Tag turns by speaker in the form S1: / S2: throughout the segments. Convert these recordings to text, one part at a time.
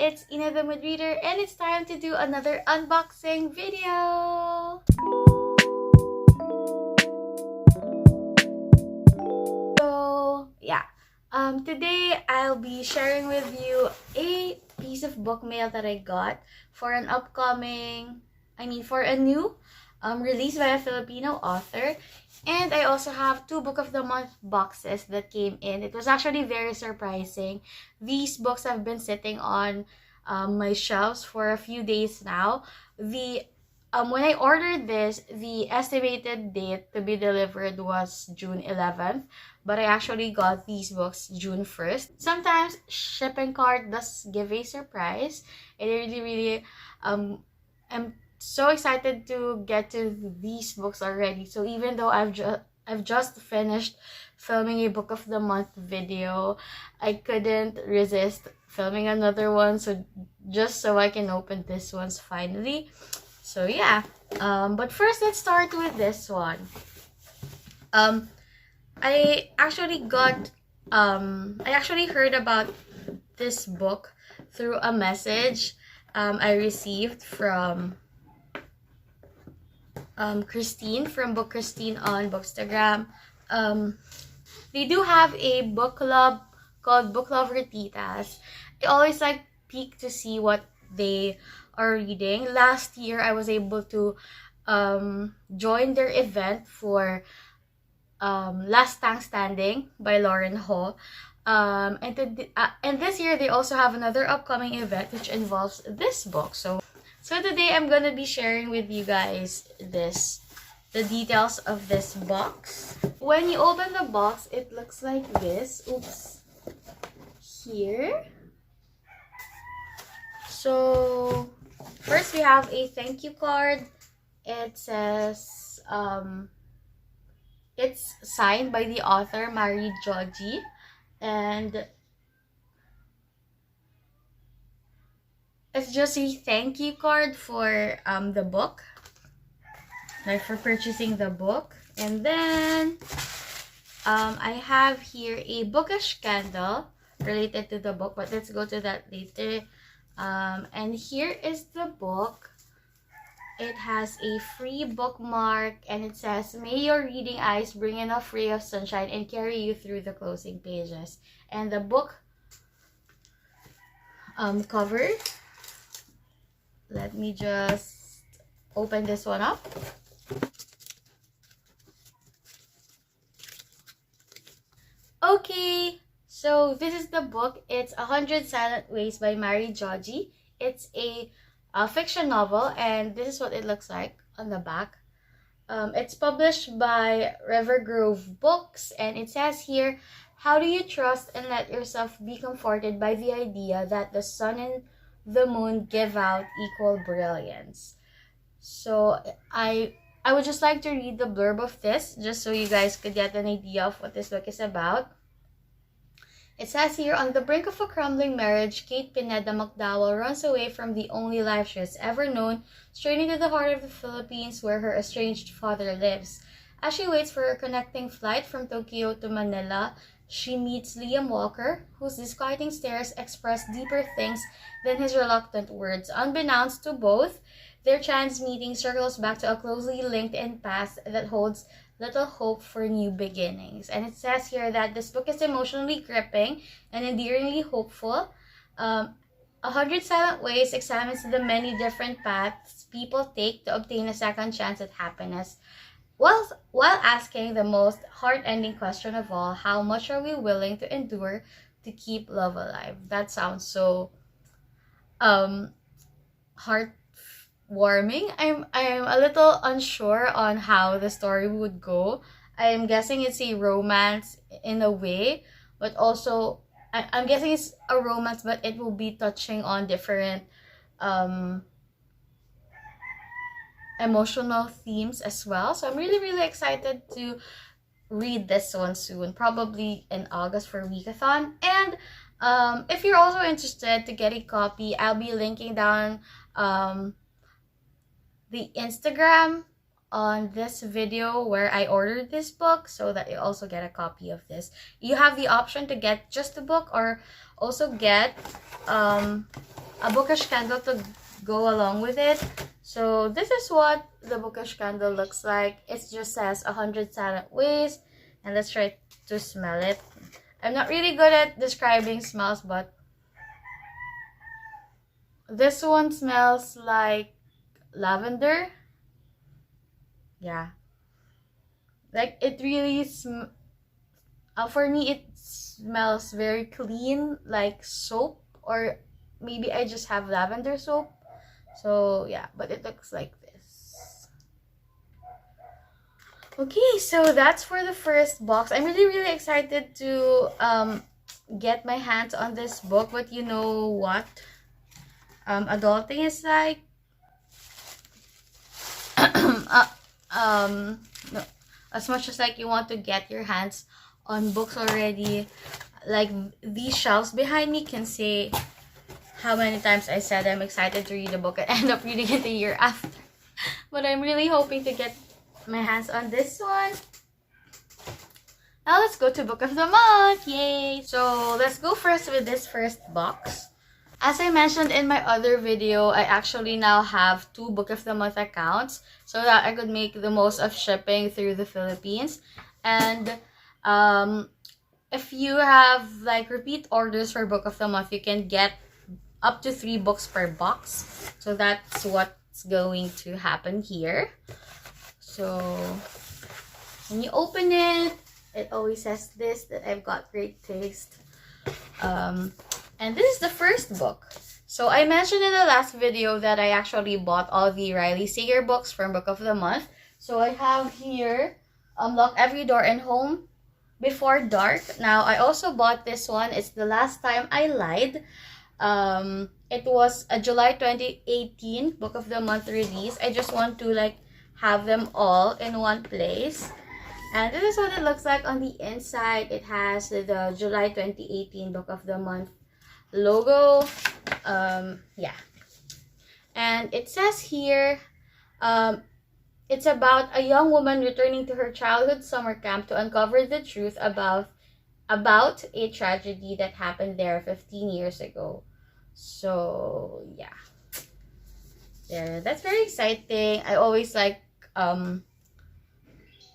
S1: it's Ina the Mood Reader, and it's time to do another unboxing video. So yeah, today I'll be sharing with you a piece of book mail that I got for an for a new release by a Filipino author. And I also have 2 Book of the Month boxes that came in. It was actually very surprising. These books have been sitting on my shelves for a few days now. When I ordered this, the estimated date to be delivered was June 11th, but I actually got these books June 1st. Sometimes shipping cart does give a surprise. And I really am so excited to get to these books already. So even though I've just finished filming a Book of the Month video, I couldn't resist filming another one, so just so I can open this ones finally. So yeah, but first let's start with this one. I actually heard about this book through a message I received from Christine from Book Christine on Bookstagram. They do have a book club called Book Love Retitas. I always peek to see what they are reading. Last year, I was able to join their event for Last Tank Standing by Lauren Ho. And this year, they also have another upcoming event which involves this book. So today I'm gonna be sharing with you guys the details of this box. When you open the box, it looks like this. Oops. Here. So first we have a thank you card. It says it's signed by the author Mary Joji, and it's just a thank you card for the book, for purchasing the book. And then I have here a bookish candle related to the book, but let's go to that later. And here is the book. It has a free bookmark, and it says, "May your reading eyes bring enough ray of sunshine and carry you through the closing pages." And the book cover. Let me just open this one up. Okay, so this is the book. It's 100 Silent Ways by Mary Joji. It's a fiction novel, and this is what it looks like on the back. It's published by River Grove Books, and it says here, "How do you trust and let yourself be comforted by the idea that the sun and the moon give out equal brilliance?" So I would just like to read the blurb of this, just so you guys could get an idea of what this book is about. It says here, "On the brink of a crumbling marriage, Kate Pineda McDowell runs away from the only life she has ever known, straight into the heart of the Philippines where her estranged father lives. As she waits for her connecting flight from Tokyo to Manila, she meets Liam Walker, whose disquieting stares express deeper things than his reluctant words. Unbeknownst to both, their chance meeting circles back to a closely linked in past that holds little hope for new beginnings." And it says here that this book is emotionally gripping and endearingly hopeful. 100 Silent Ways examines the many different paths people take to obtain a second chance at happiness, while asking the most heart-ending question of all: how much are we willing to endure to keep love alive? That sounds so heartwarming. I'm a little unsure on how the story would go. I'm guessing it's a romance in a way, but also I'm guessing it's a romance, but it will be touching on different emotional themes as well. So I'm really excited to read this one soon, probably in August for Weekathon. And if you're also interested to get a copy, I'll be linking down the Instagram on this video where I ordered this book, so that you also get a copy of this. You have the option to get just the book or also get a bookish candle to go along with it. So this is what the bookish candle looks like. It just says 100 silent ways, and let's try to smell it. I'm not really good at describing smells, but this one smells like lavender. Yeah, like it really for me it smells very clean, like soap, or maybe I just have lavender soap. So yeah, but it looks like this. Okay, so that's for the first box. I'm really excited to get my hands on this book, but you know what adulting is like. No, as much as like you want to get your hands on books already, like these shelves behind me can say how many times I said I'm excited to read a book and end up reading it a year after. But I'm really hoping to get my hands on this one. Now let's go to book of the month. Yay! So let's go first with this first box. As I mentioned in my other video, I actually now have 2 book of the month accounts so that I could make the most of shipping through the Philippines. And if you have like repeat orders for book of the month, you can get up to 3 books per box. So that's what's going to happen here. So when you open it, it always says this, that I've got great taste. And this is the first book. So I mentioned in the last video that I actually bought all the Riley Sager books from Book of the Month. So I have here Unlock Every Door and Home Before Dark. Now I also bought this one. It's The Last Time I Lied. It was a July 2018 Book of the Month release. I just want to like have them all in one place. And this is what it looks like on the inside. It has the July 2018 Book of the Month logo. Yeah. And it says here, it's about a young woman returning to her childhood summer camp to uncover the truth about a tragedy that happened there 15 years ago. So yeah, there, that's very exciting. I always like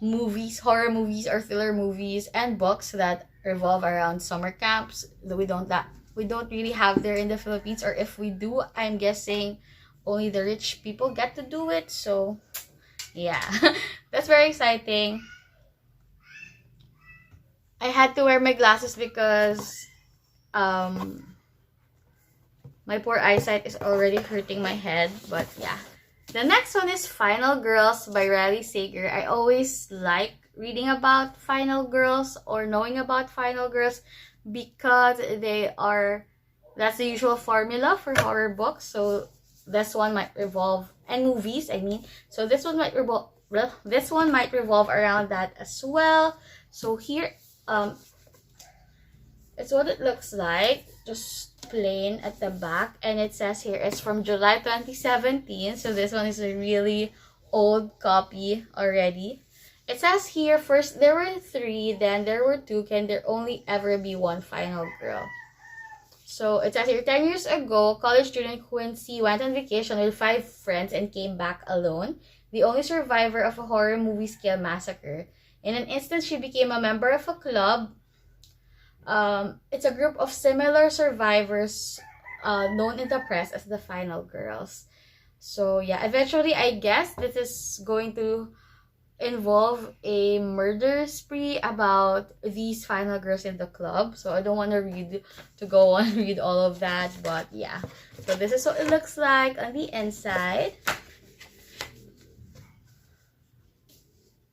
S1: movies, horror movies or thriller movies and books that revolve around summer camps that we don't really have there in the Philippines, or if we do, I'm guessing only the rich people get to do it. So yeah, that's very exciting. I had to wear my glasses because my poor eyesight is already hurting my head. But yeah, the next one is Final Girls by Riley Sager. I always like reading about Final Girls or knowing about Final Girls because that's the usual formula for horror books. So this one might revolve, and movies, I mean. So this one might revolve around that as well. So here, it's what it looks like, just plain at the back, and it says here it's from July 2017. So this one is a really old copy already. It says here, first there were 3, then there were 2, can there only ever be one final girl? So it says here, 10 years ago, college student Quincy went on vacation with 5 friends and came back alone, the only survivor of a horror movie scale massacre. In an instant, she became a member of a club. It's a group of similar survivors known in the press as the Final Girls. So yeah, eventually I guess this is going to involve a murder spree about these final girls in the club. So I don't want to go on read all of that, but yeah. So this is what it looks like on the inside.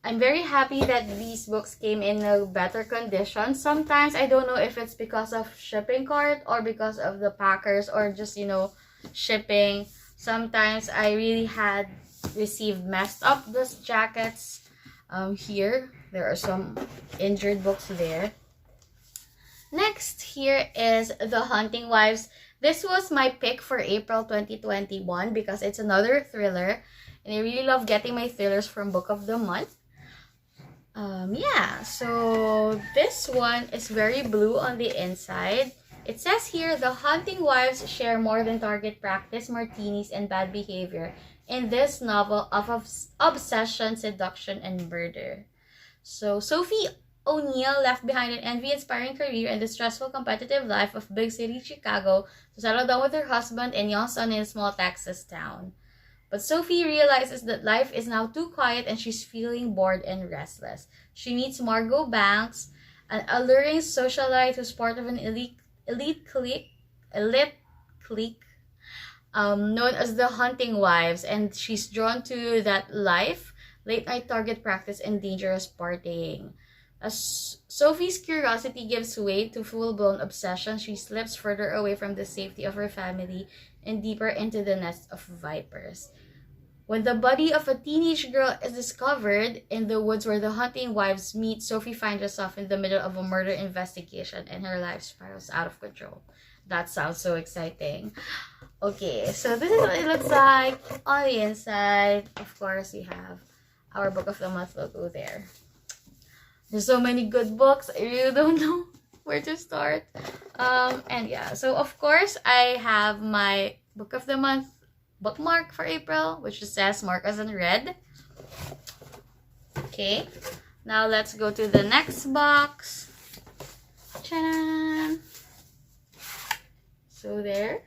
S1: I'm very happy that these books came in a better condition. Sometimes I don't know if it's because of shipping cart or because of the packers or just, you know, shipping. Sometimes I really had received messed up dust jackets. Here there are some injured books there. Next, here is The Hunting Wives. This was my pick for April 2021 because it's another thriller, and I really love getting my thrillers from Book of the Month. Yeah, so this one is very blue on the inside. It says here, the hunting wives share more than target practice, martinis, and bad behavior in this novel of obsession, seduction, and murder. So Sophie O'Neill left behind an envy-inspiring career and the stressful competitive life of big city Chicago to settle down with her husband and young son in a small Texas town. But Sophie realizes that life is now too quiet and she's feeling bored and restless. She meets Margot Banks, an alluring socialite who's part of an elite clique known as the Hunting Wives, and she's drawn to that life, late night target practice, and dangerous partying. As Sophie's curiosity gives way to full-blown obsession, she slips further away from the safety of her family and deeper into the nest of vipers. When the body of a teenage girl is discovered in the woods where the Hunting Wives meet, Sophie finds herself in the middle of a murder investigation and her life spirals out of control. That sounds so exciting. Okay, so this is what it looks like on the inside. Of course, we have our book of the month logo there. There's so many good books. I really don't know where to start. And yeah, so of course, I have my book of the month bookmark for April, which just says mark as in red. Okay, now let's go to the next box. Ta-da! So there.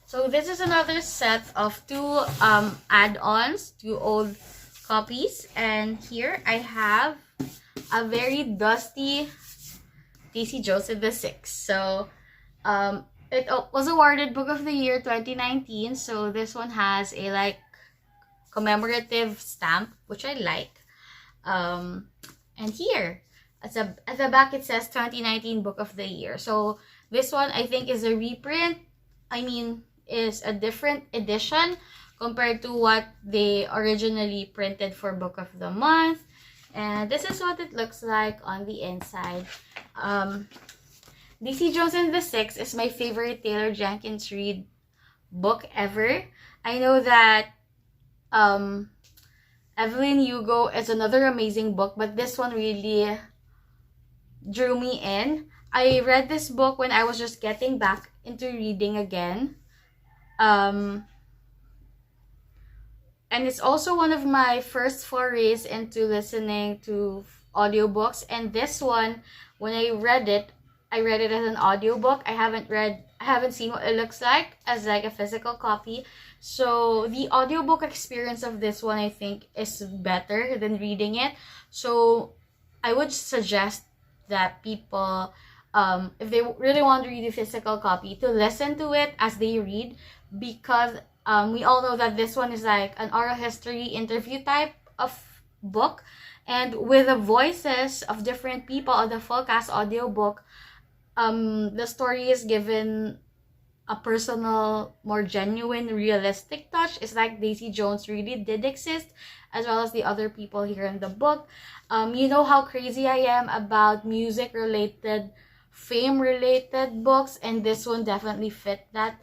S1: So this is another set of two add-ons, two old copies, and here I have a very dusty Daisy Jones and the Six. So it was awarded Book of the Year 2019. So this one has a like commemorative stamp, which I like. And here at the back it says 2019 Book of the Year. So this one I think is a reprint. I mean, is a different edition compared to what they originally printed for Book of the Month. And this is what it looks like on the inside. Daisy Jones and the Six is my favorite Taylor Jenkins Reid book ever. I know that Evelyn Hugo is another amazing book, but this one really drew me in. I read this book when I was just getting back into reading again. And it's also one of my first forays into listening to audiobooks. And this one, when I read it as an audiobook. I haven't seen what it looks like as like a physical copy. So the audiobook experience of this one I think is better than reading it. So I would suggest that people, if they really want to read the physical copy, to listen to it as they read, because we all know that this one is like an oral history interview type of book, and with the voices of different people on the full cast audiobook, the story is given a personal, more genuine, realistic touch. It's like Daisy Jones really did exist, as well as the other people here in the book. You know how crazy I am about music-related, fame-related books, and this one definitely fit that.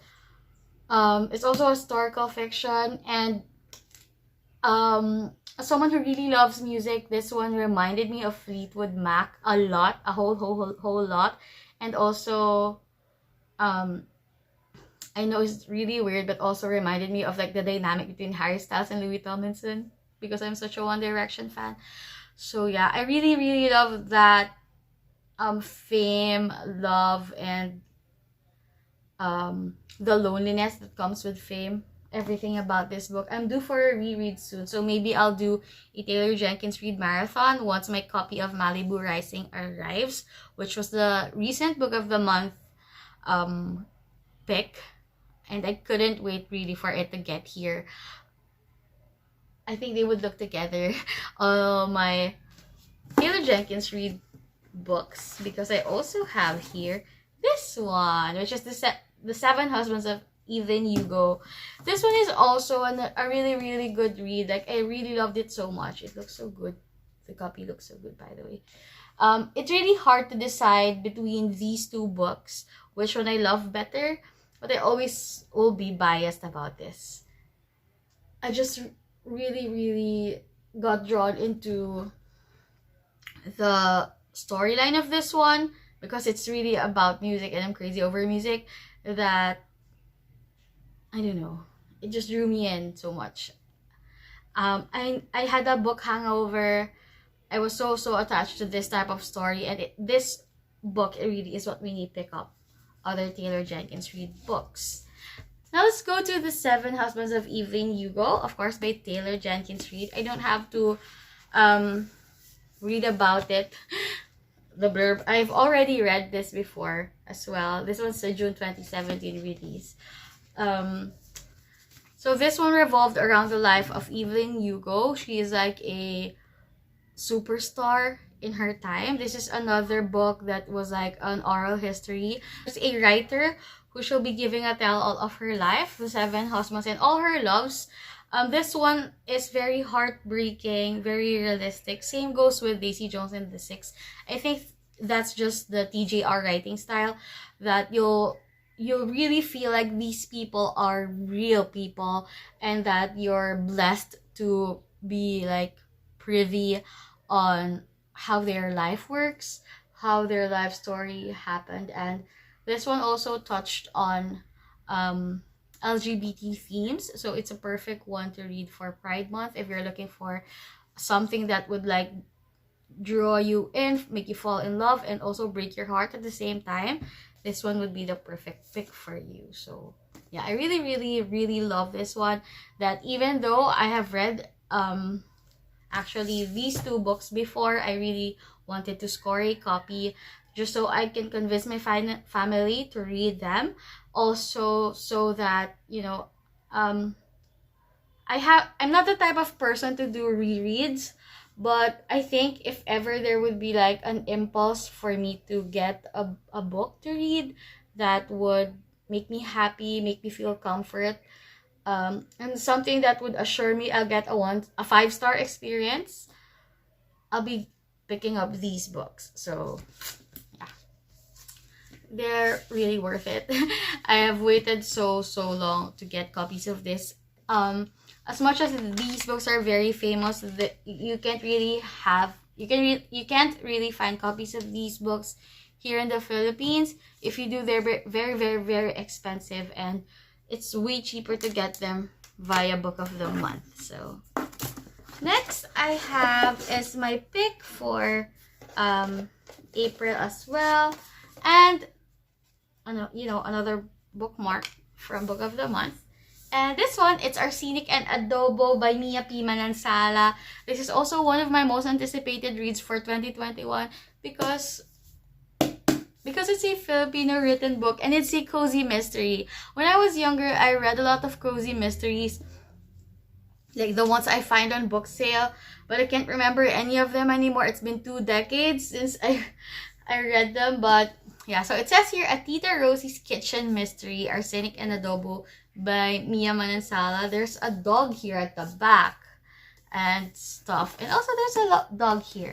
S1: It's also historical fiction, and as someone who really loves music, this one reminded me of Fleetwood Mac a lot, a whole lot. And also, I know it's really weird, but also reminded me of like the dynamic between Harry Styles and Louis Tomlinson, because I'm such a One Direction fan. So yeah, I really love that fame, love, and the loneliness that comes with fame. Everything about this book. I'm due for a reread soon, so maybe I'll do a Taylor Jenkins Reid marathon once my copy of Malibu Rising arrives, which was the recent book of the month pick, and I couldn't wait really for it to get here. I think they would look together all my Taylor Jenkins Reid books, because I also have here this one, which is the Seven Husbands of Evelyn Hugo. This one is also a really good read. Like, I really loved it so much. It looks so good. The copy looks so good, by the way. It's really hard to decide between these two books which one I love better, but I always will be biased about this. I just really got drawn into the storyline of this one. because it's really about music and I'm crazy over music, that I don't know, it just drew me in so much. I had a book hangover. I was so attached to this type of story, and this book, it really is what we need to pick up other Taylor Jenkins Reid books. Now let's go to The Seven Husbands of Evelyn Hugo, of course by Taylor Jenkins Reid. I don't have to read about it, the blurb. I've already read this before as well. This one's a June 2017 release. So this one revolved around the life of Evelyn Hugo. She is like a superstar in her time. This is another book that was like an oral history. There's a writer who shall be giving a tell-all of her life, the seven husbands and all her loves. This one is very heartbreaking, very realistic. Same goes with Daisy Jones and the Six. I think that's just the TJR writing style, that you'll really feel like these people are real people, and that you're blessed to be like privy on how their life works, how their life story happened. And this one also touched on LGBT themes, so it's a perfect one to read for Pride Month if you're looking for something that would like draw you in, make you fall in love, and also break your heart at the same time. This one would be the perfect pick for you. So yeah, I really love this one. That even though I have read actually these two books before, I really wanted to score a copy just so I can convince my family to read them. Also, so that, you know, I'm not the type of person to do rereads, but I think if ever there would be like an impulse for me to get a book to read that would make me happy, make me feel comfort, and something that would assure me I'll get a 5-star experience, I'll be picking up these books. So yeah, they're really worth it. I have waited so long to get copies of this. As much as these books are very famous, you can't really find copies of these books here in the Philippines. If you do, they're very expensive, and it's way cheaper to get them via Book of the Month. So next I have is my pick for April as well, and another bookmark from Book of the Month. And this one, it's Arsenic and Adobo by Mia P. Manansala. This is also one of my most anticipated reads for 2021 because it's a Filipino written book and it's a cozy mystery. When I was younger, I read a lot of cozy mysteries, like the ones I find on book sale, but I can't remember any of them anymore. It's been 2 decades since I read them. But yeah, so it says here, A Tita Rosie's Kitchen Mystery, Arsenic and Adobo by Mia Manansala. There's a dog here at the back and stuff, and also there's a dog here.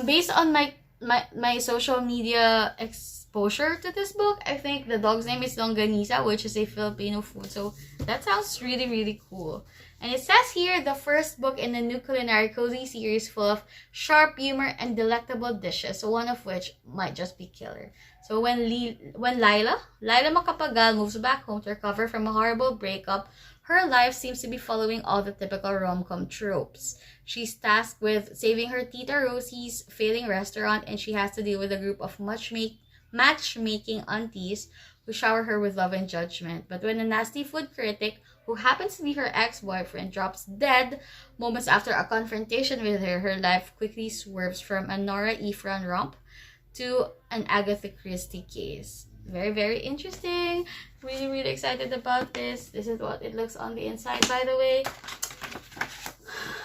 S1: Based on my social media exposure to this book, I think the dog's name is Longganisa, which is a Filipino food. So that sounds really cool. And it says here, the first book in the new culinary cozy series full of sharp humor and delectable dishes, one of which might just be killer. So when Lila Macapagal moves back home to recover from a horrible breakup, her life seems to be following all the typical rom-com tropes. She's tasked with saving her Tita Rosie's failing restaurant, and she has to deal with a group of matchmaking aunties who shower her with love and judgment. But when a nasty food critic, who happens to be her ex-boyfriend, drops dead moments after a confrontation with her life quickly swerves from a Nora Ephron romp to an Agatha Christie case. Very interesting. Really excited about this. This is what it looks on the inside, by the way.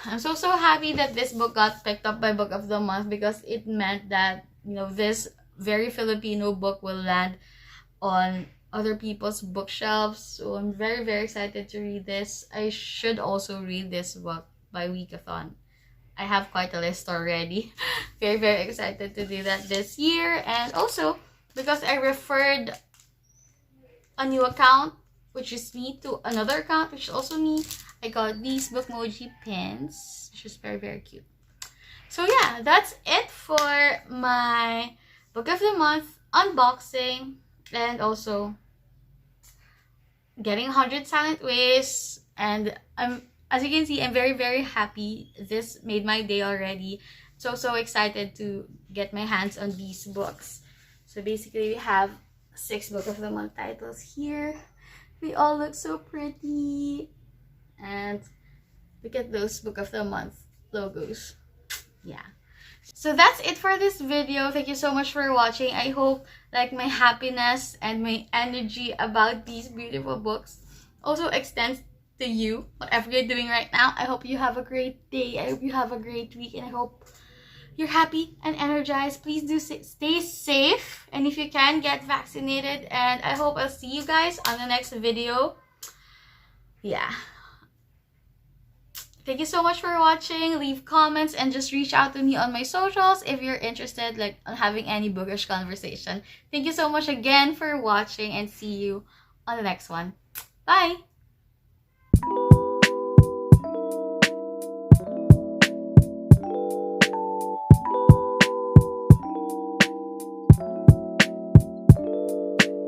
S1: I'm so happy that this book got picked up by Book of the Month, because it meant that, this very Filipino book will land on other people's bookshelves. So I'm very excited to read this. I should also read this book by Weekathon. I have quite a list already. very excited to do that this year. And also, because I referred a new account, which is me, to another account, which is also me, I got these Bookmoji pins, which is very cute. So yeah, that's it for my book of the month, unboxing, and also getting 100 Silent Ways. And as you can see, I'm very, very happy. This made my day already. So excited to get my hands on these books. So basically, we have 6 book of the month titles here. They all look so pretty. And look at those book of the month logos. Yeah. So that's it for this video. Thank you so much for watching. I hope like my happiness and my energy about these beautiful books also extends to you, whatever you're doing right now. I hope you have a great day. I hope you have a great week, and I hope you're happy and energized. Please do stay safe, and if you can, get vaccinated. And I hope I'll see you guys on the next video. Yeah. Thank you so much for watching. Leave comments and just reach out to me on my socials if you're interested like on having any bookish conversation. Thank you so much again for watching, and see you on the next one. Bye!